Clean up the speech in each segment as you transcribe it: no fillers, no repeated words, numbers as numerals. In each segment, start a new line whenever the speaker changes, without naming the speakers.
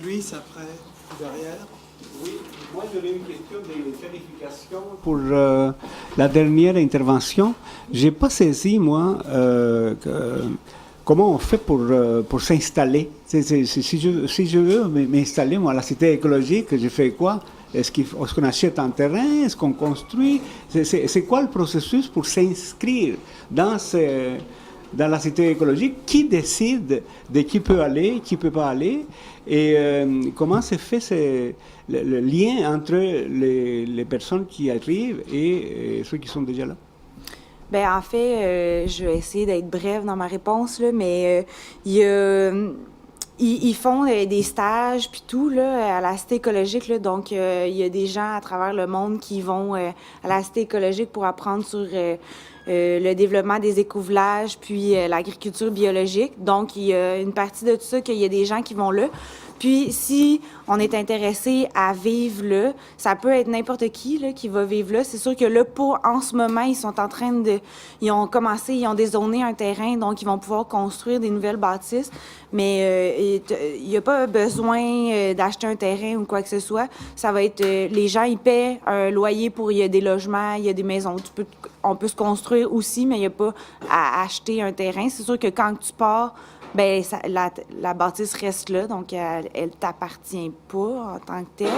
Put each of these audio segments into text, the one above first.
Luis, après, derrière.
Oui, moi j'aurais une question de clarification.
Pour la dernière intervention, j'ai pas saisi, moi, comment on fait pour s'installer. Si je veux m'installer, moi, à la cité écologique, je fais quoi? Est-ce qu'on achète un terrain? Est-ce qu'on construit? C'est quoi le processus pour s'inscrire dans la cité écologique? Qui décide de qui peut aller, qui ne peut pas aller? Et comment se fait le lien entre les personnes qui arrivent et ceux qui sont déjà là?
Ben en fait, je vais essayer d'être brève dans ma réponse, là, mais ils font des stages puis tout là, à la cité écologique. Là, donc, il y a des gens à travers le monde qui vont à la cité écologique pour apprendre sur le développement des écouvelages puis l'agriculture biologique. Donc, il y a une partie de tout ça qu'il y a des gens qui vont là. Puis, si on est intéressé à vivre là, ça peut être n'importe qui là, qui va vivre là. C'est sûr que là, en ce moment, ils sont en train ils ont dézoné un terrain, donc ils vont pouvoir construire des nouvelles bâtisses. Mais il n'y a pas besoin d'acheter un terrain ou quoi que ce soit. Ça va être... les gens, ils paient un loyer il y a des logements, il y a des maisons. On peut se construire aussi, mais il n'y a pas à acheter un terrain. C'est sûr que quand tu pars, ben la bâtisse reste là, donc elle t'appartient pas en tant que telle.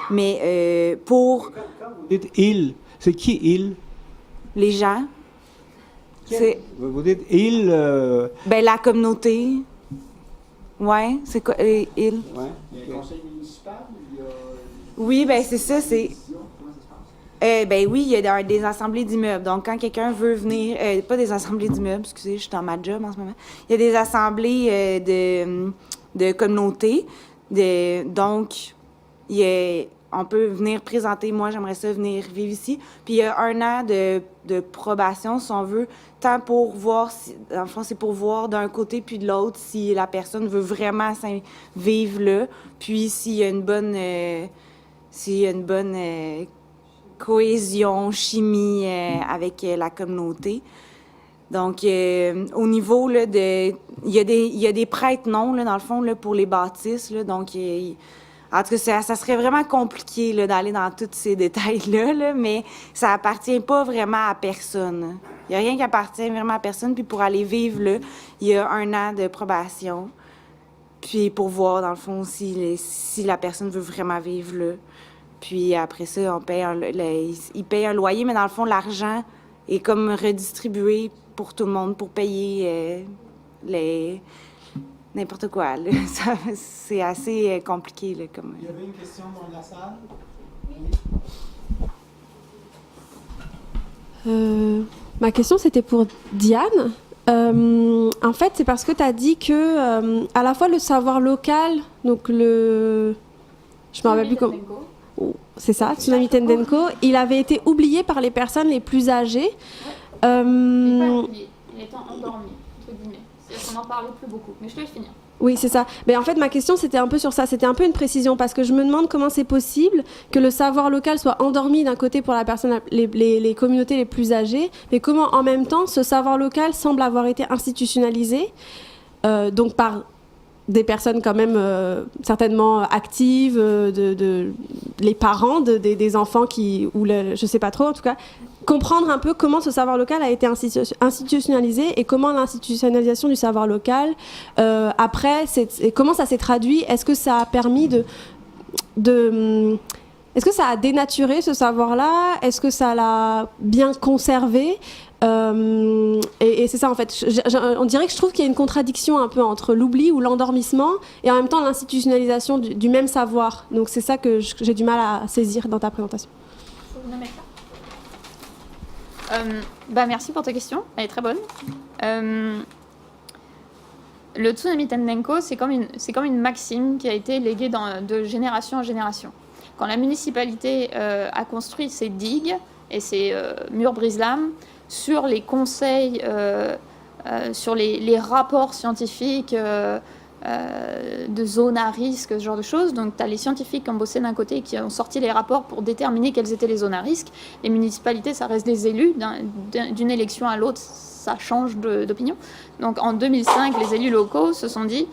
Mais pour...
Quand vous dites « il », c'est qui « il » ?
Les gens.
Vous dites « il ».
Ben la communauté. Ouais, c'est quoi, il.
Ouais.
Il y a un conseil municipal?
Oui, ben c'est ça, c'est... ben oui, il y a des assemblées d'immeubles. Donc, quand quelqu'un veut venir... pas des assemblées d'immeubles, excusez, je suis dans ma job en ce moment. Il y a des assemblées de communautés. Donc, on peut venir présenter. Moi, j'aimerais ça venir vivre ici. Puis, il y a 1 an de probation, si on veut, tant pour voir... dans le fond, c'est pour voir d'un côté puis de l'autre si la personne veut vraiment vivre là. Puis, s'il y a une bonne... cohésion, chimie avec la communauté. Donc, au niveau là, il y a des prête-noms, là, dans le fond, là, pour les bâtisses. Là, donc, en tout cas, ça serait vraiment compliqué là, d'aller dans tous ces détails-là, là, mais ça appartient pas vraiment à personne. Il n'y a rien qui appartient vraiment à personne. Puis pour aller vivre là, il y a 1 an de probation. Puis pour voir, dans le fond, si la personne veut vraiment vivre là. Puis après ça, ils payent un loyer, mais dans le fond, l'argent est comme redistribué pour tout le monde, pour payer n'importe quoi. Là. C'est assez compliqué. Là, comme...
Il y avait une question dans la salle?
Oui. Ma question, c'était pour Diane. En fait, c'est parce que tu as dit que à la fois le savoir local, donc je me rappelle plus comment... C'est ça, Tsunami Tendenko. Il avait été oublié par les personnes les plus âgées.
Il n'est pas oublié, il est endormi, entre guillemets. C'est-à-dire qu'on n'en parlait plus beaucoup. Mais je te laisse finir.
Oui, c'est ça. Mais en fait, ma question, c'était un peu sur ça. C'était un peu une précision parce que je me demande comment c'est possible que le savoir local soit endormi d'un côté pour la personne, les communautés les plus âgées, mais comment en même temps ce savoir local semble avoir été institutionnalisé, donc par des personnes quand même certainement actives, les parents des enfants je sais pas trop en tout cas, comprendre un peu comment ce savoir local a été institutionnalisé et comment l'institutionnalisation du savoir local, après, comment ça s'est traduit. Est-ce que ça a permis est-ce que ça a dénaturé ce savoir-là? Est-ce que ça l'a bien conservé? Et c'est ça en fait. On dirait que je trouve qu'il y a une contradiction un peu entre l'oubli ou l'endormissement et en même temps l'institutionnalisation du même savoir. Donc c'est ça que j'ai du mal à saisir dans ta présentation.
Merci pour ta question, elle est très bonne. Le Tsunami Tendenko, c'est comme une maxime qui a été léguée de génération en génération. Quand la municipalité a construit ses digues et ses murs brise-lames, sur les conseils, sur les rapports scientifiques de zones à risque, ce genre de choses. Donc, tu as les scientifiques qui ont bossé d'un côté et qui ont sorti les rapports pour déterminer quelles étaient les zones à risque. Les municipalités, ça reste des élus. D'une élection à l'autre, ça change d'opinion. Donc, en 2005, les élus locaux se sont dit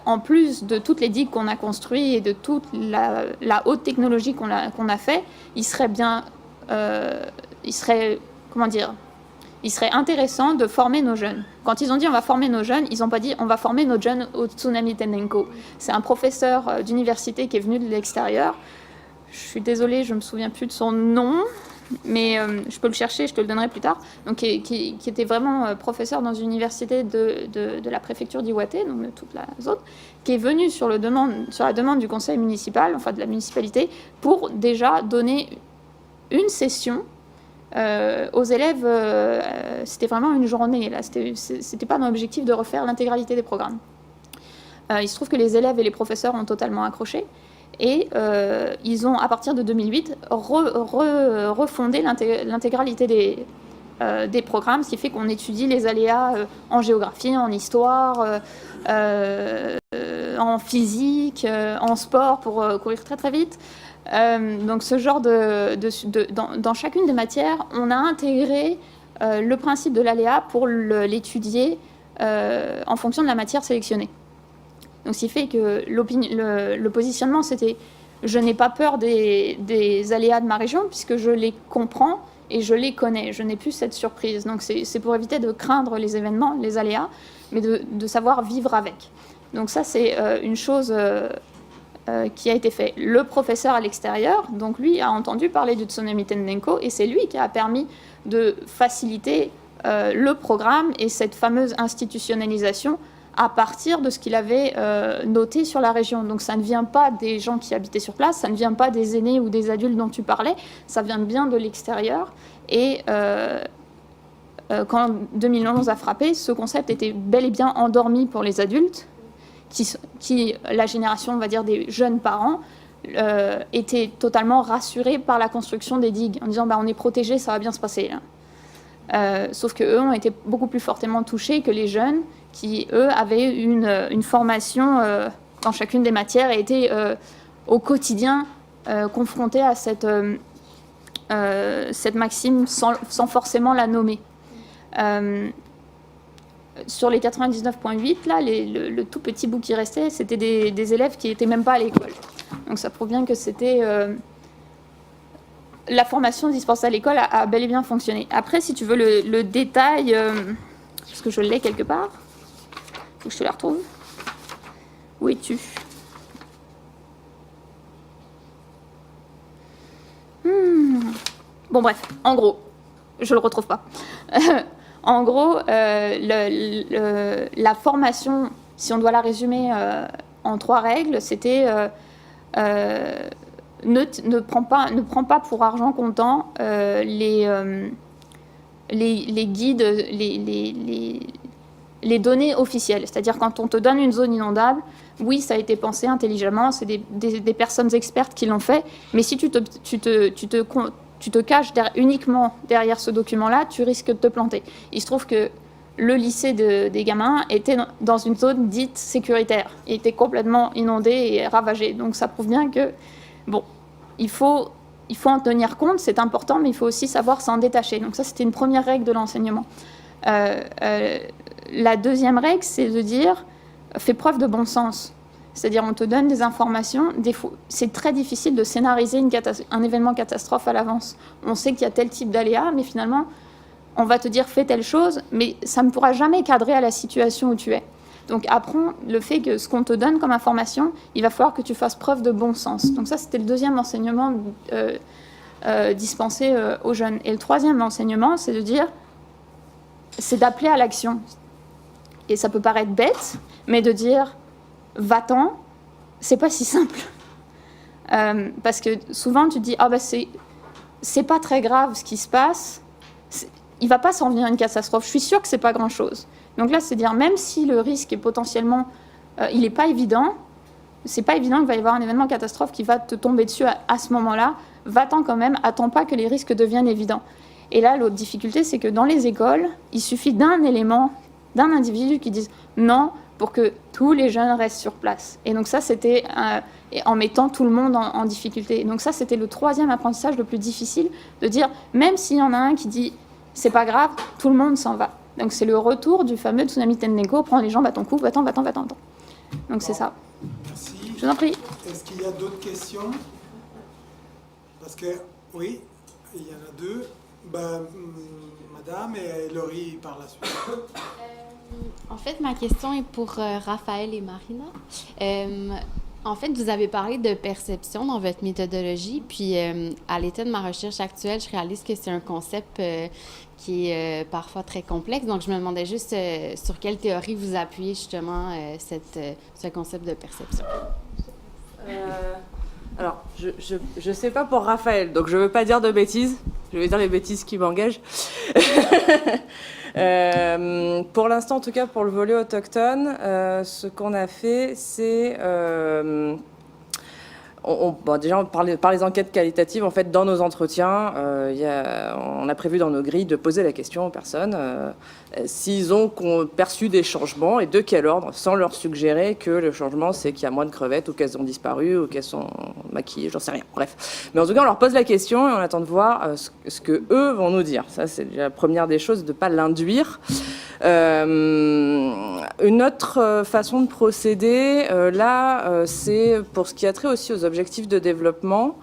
en plus de toutes les digues qu'on a construites et de toute la haute technologie qu'on a fait, il serait intéressant de former nos jeunes. Quand ils ont dit on va former nos jeunes, ils n'ont pas dit on va former nos jeunes au Tsunami Tendenko. C'est un professeur d'université qui est venu de l'extérieur. Je suis désolée, je ne me souviens plus de son nom, mais je peux le chercher, je te le donnerai plus tard. Donc, qui était vraiment professeur dans une université de la préfecture d'Iwate, donc de toute la zone, qui est venu sur la demande du conseil municipal, enfin de la municipalité, pour déjà donner une session aux élèves. C'était vraiment une journée, là. C'était pas dans l'objectif de refaire l'intégralité des programmes. Il se trouve que les élèves et les professeurs ont totalement accroché. Et ils ont, à partir de 2008, refondé l'intégralité des programmes, ce qui fait qu'on étudie les aléas en géographie, en histoire, en physique, en sport, pour courir très très vite. Donc ce genre dans chacune des matières, on a intégré le principe de l'aléa pour l'étudier en fonction de la matière sélectionnée. Donc, ce qui fait que le positionnement, c'était « je n'ai pas peur des aléas de ma région puisque je les comprends et je les connais. Je n'ai plus cette surprise. » Donc, c'est pour éviter de craindre les événements, les aléas, mais de savoir vivre avec. Donc, ça, c'est une chose qui a été faite. Le professeur à l'extérieur, donc lui, a entendu parler du Tsunami Tendenko et c'est lui qui a permis de faciliter le programme et cette fameuse institutionnalisation à partir de ce qu'il avait noté sur la région. Donc ça ne vient pas des gens qui habitaient sur place, ça ne vient pas des aînés ou des adultes dont tu parlais, ça vient bien de l'extérieur. Et quand 2011 a frappé, ce concept était bel et bien endormi pour les adultes, qui la génération, on va dire, des jeunes parents, étaient totalement rassurés par la construction des digues, en disant on est protégé, ça va bien se passer. Sauf qu'eux ont été beaucoup plus fortement touchés que les jeunes, qui, eux, avaient une formation dans chacune des matières et étaient au quotidien confrontés à cette maxime sans forcément la nommer. Sur les 99,8, là, le tout petit bout qui restait, c'était des élèves qui n'étaient même pas à l'école. Donc ça prouve bien que c'était... la formation dispensée à l'école a bel et bien fonctionné. Après, si tu veux le détail, parce que je l'ai quelque part, faut que je te la retrouve. Où es-tu ? Bon, bref, en gros, je le retrouve pas. En gros, la formation, si on doit la résumer en 3 règles, c'était ne prends pas pour argent comptant les guides, les données officielles. C'est-à-dire quand on te donne une zone inondable, oui, ça a été pensé intelligemment, c'est des personnes expertes qui l'ont fait, mais si tu te caches uniquement derrière ce document-là, tu risques de te planter. Il se trouve que le lycée des gamins était dans une zone dite sécuritaire. Il était complètement inondé et ravagé. Donc ça prouve bien que, bon, il faut en tenir compte, c'est important, mais il faut aussi savoir s'en détacher. Donc ça, c'était une première règle de l'enseignement. La deuxième règle, c'est de dire, fais preuve de bon sens. C'est-à-dire, on te donne des informations. C'est très difficile de scénariser un événement catastrophe à l'avance. On sait qu'il y a tel type d'aléa, mais finalement, on va te dire, fais telle chose, mais ça ne pourra jamais cadrer à la situation où tu es. Donc, apprends le fait que ce qu'on te donne comme information, il va falloir que tu fasses preuve de bon sens. Donc ça, c'était le deuxième enseignement dispensé aux jeunes. Et le troisième enseignement, c'est de dire, c'est d'appeler à l'action. Et ça peut paraître bête, mais de dire, va-t'en, c'est pas si simple. Parce que souvent, tu te dis, c'est pas très grave ce qui se passe, il va pas s'en venir une catastrophe, je suis sûre que c'est pas grand-chose. Donc là, c'est dire, même si le risque est potentiellement, il n'est pas évident, c'est pas évident qu'il va y avoir un événement catastrophe qui va te tomber dessus à ce moment-là, va-t'en quand même, attends pas que les risques deviennent évidents. Et là, l'autre difficulté, c'est que dans les écoles, il suffit d'un élément, d'un individu qui dise non pour que tous les jeunes restent sur place. Et donc ça, c'était en mettant tout le monde en difficulté. Et donc ça, c'était le troisième apprentissage le plus difficile, de dire, même s'il y en a un qui dit c'est pas grave, tout le monde s'en va. Donc c'est le retour du fameux Tsunami Tendenko, prends les jambes à ton cou, va-t'en. Donc c'est ça.
Merci.
Je vous en prie.
Est-ce qu'il y a d'autres questions? Parce que, oui, il y en a deux. Madame et Laurie par la suite.
En fait, ma question est pour Raphaël et Marina. En fait, vous avez parlé de perception dans votre méthodologie, puis à l'état de ma recherche actuelle, je réalise que c'est un concept qui est parfois très complexe. Donc, je me demandais juste sur quelle théorie vous appuyez justement ce concept de perception.
Alors, je sais pas pour Raphaël, donc je veux pas dire de bêtises. Je vais dire les bêtises qui m'engagent. Pour l'instant, en tout cas, pour le volet autochtone, ce qu'on a fait, c'est... déjà, par les enquêtes qualitatives, en fait, dans nos entretiens, on a prévu dans nos grilles de poser la question aux personnes s'ils ont perçu des changements et de quel ordre, sans leur suggérer que le changement, c'est qu'il y a moins de crevettes ou qu'elles ont disparu ou qu'elles sont maquillées, j'en sais rien. Bref. Mais en tout cas, on leur pose la question et on attend de voir ce que eux vont nous dire. Ça, c'est la première des choses, de ne pas l'induire. Une autre façon de procéder, c'est pour ce qui a trait aussi aux objectifs de développement.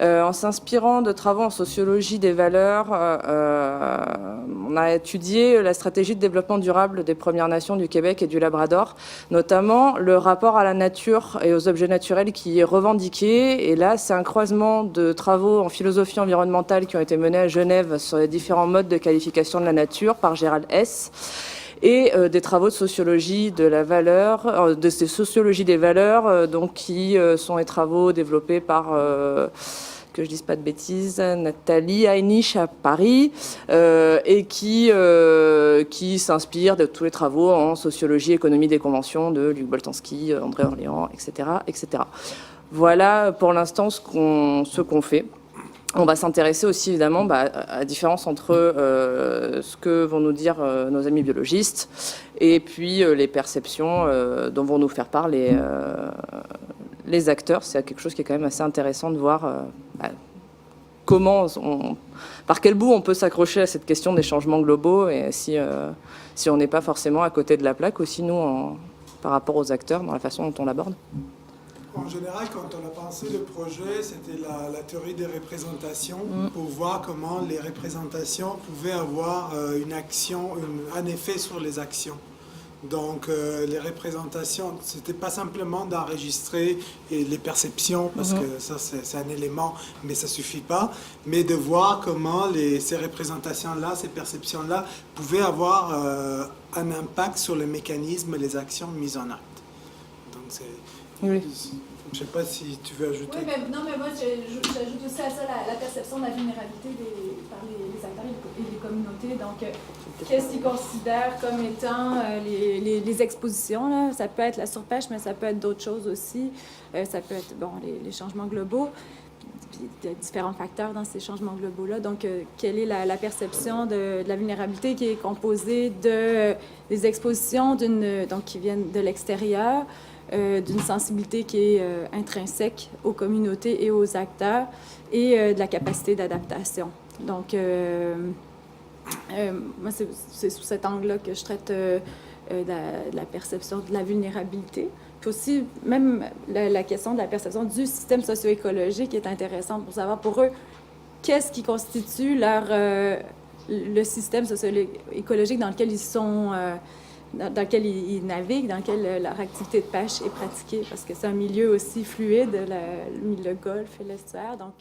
En s'inspirant de travaux en sociologie des valeurs, on a étudié la stratégie de développement durable des Premières Nations du Québec et du Labrador, notamment le rapport à la nature et aux objets naturels qui est revendiqué. Et là, c'est un croisement de travaux en philosophie environnementale qui ont été menés à Genève sur les différents modes de qualification de la nature par Gérald Hess. Et des travaux de sociologie de la valeur, de ces sociologies des valeurs, donc qui sont les travaux développés par, que je dise pas de bêtises, Nathalie Heinisch à Paris, et qui s'inspirent de tous les travaux en sociologie, économie des conventions de Luc Boltanski, André Orléans, etc., etc. Voilà pour l'instant ce qu'on fait. On va s'intéresser aussi évidemment à la différence entre ce que vont nous dire nos amis biologistes et puis les perceptions dont vont nous faire part les acteurs. C'est quelque chose qui est quand même assez intéressant de voir par quel bout on peut s'accrocher à cette question des changements globaux et si on n'est pas forcément à côté de la plaque aussi, nous, par rapport aux acteurs, dans la façon dont on l'aborde.
En général, quand on a pensé le projet, c'était la théorie des représentations pour voir comment les représentations pouvaient avoir un effet sur les actions. Donc, les représentations, c'était pas simplement d'enregistrer les perceptions, parce que ça, c'est un élément, mais ça suffit pas, mais de voir comment ces représentations-là, ces perceptions-là, pouvaient avoir un impact sur les mécanismes et les actions mises en acte. Donc, c'est...
Oui.
Je ne sais pas si tu veux ajouter.
Oui, mais moi, j'ajoute aussi à ça la perception de la vulnérabilité par les acteurs et les communautés. Donc, qu'est-ce qu'ils considèrent comme étant les expositions, là? Ça peut être la surpêche, mais ça peut être d'autres choses aussi. Ça peut être les changements globaux. Puis il y a différents facteurs dans ces changements globaux-là. Donc, quelle est la perception de la vulnérabilité qui est composée des expositions qui viennent de l'extérieur, d'une sensibilité qui est intrinsèque aux communautés et aux acteurs et de la capacité d'adaptation. Donc, moi, c'est sous cet angle-là que je traite de la perception de la vulnérabilité. Puis aussi, même la question de la perception du système socio-écologique est intéressante pour savoir pour eux qu'est-ce qui constitue le système socio-écologique dans lequel ils sont... dans lequel ils naviguent, dans lequel leur activité de pêche est pratiquée, parce que c'est un milieu aussi fluide, le golfe et l'estuaire. Donc,